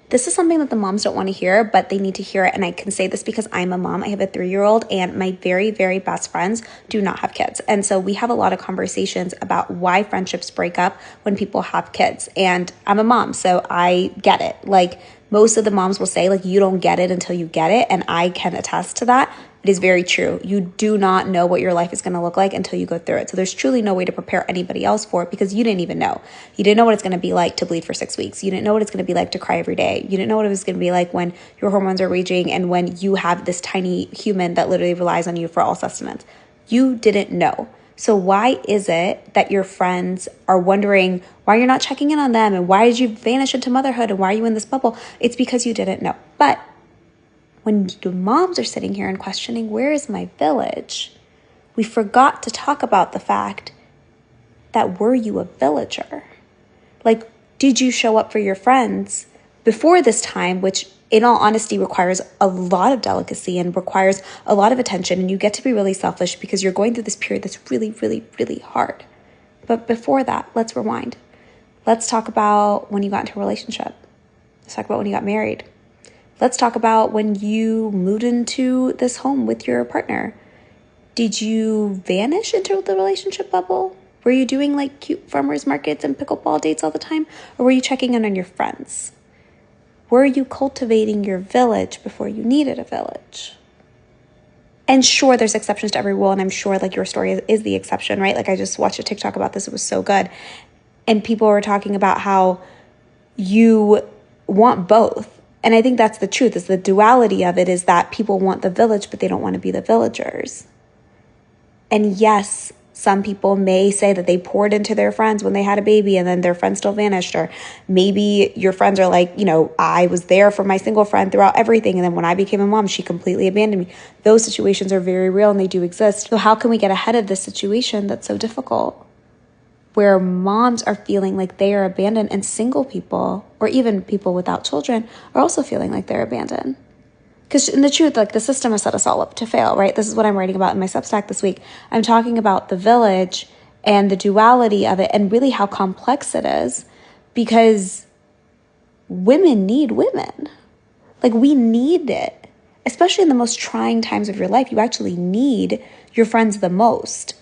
this is something that the moms don't want to hear, but they need to hear it. And I can say this because I'm a mom. I have a 3-year-old, and my very, very best friends do not have kids. And so we have a lot of conversations about why friendships break up when people have kids. And I'm a mom, so I get it. Like, most of the moms will say, like, you don't get it until you get it. And I can attest to that. It is very true. You do not know what your life is going to look like until you go through it. So there's truly no way to prepare anybody else for it, because you didn't even know. You didn't know what it's going to be like to bleed for 6 weeks. You didn't know what it's going to be like to cry every day. You didn't know what it was going to be like when your hormones are raging and when you have this tiny human that literally relies on you for all sustenance. You didn't know. So why is it that your friends are wondering why you're not checking in on them, and why did you vanish into motherhood, and why are you in this bubble? It's because you didn't know. But when the moms are sitting here and questioning, where is my village? We forgot to talk about the fact that, were you a villager? Like, did you show up for your friends before this time, which in all honesty requires a lot of delicacy and requires a lot of attention, and you get to be really selfish because you're going through this period that's really, really, really hard. But before that, let's rewind. Let's talk about when you got into a relationship. Let's talk about when you got married. Let's talk about when you moved into this home with your partner. Did you vanish into the relationship bubble? Were you doing like cute farmers markets and pickleball dates all the time? Or were you checking in on your friends? Were you cultivating your village before you needed a village? And sure, there's exceptions to every rule. And I'm sure like your story is the exception, right? Like, I just watched a TikTok about this. It was so good. And people were talking about how you want both. And I think that's the truth, is the duality of it is that people want the village, but they don't want to be the villagers. And yes, some people may say that they poured into their friends when they had a baby and then their friend still vanished. Or maybe your friends are like, I was there for my single friend throughout everything, and then when I became a mom, she completely abandoned me. Those situations are very real and they do exist. So how can we get ahead of this situation that's so difficult, where moms are feeling like they are abandoned, and single people, or even people without children, are also feeling like they're abandoned? Because in the truth, like, the system has set us all up to fail, right? This is what I'm writing about in my Substack this week. I'm talking about the village and the duality of it, and really how complex it is, because women need women. Like, we need it, especially in the most trying times of your life. You actually need your friends the most.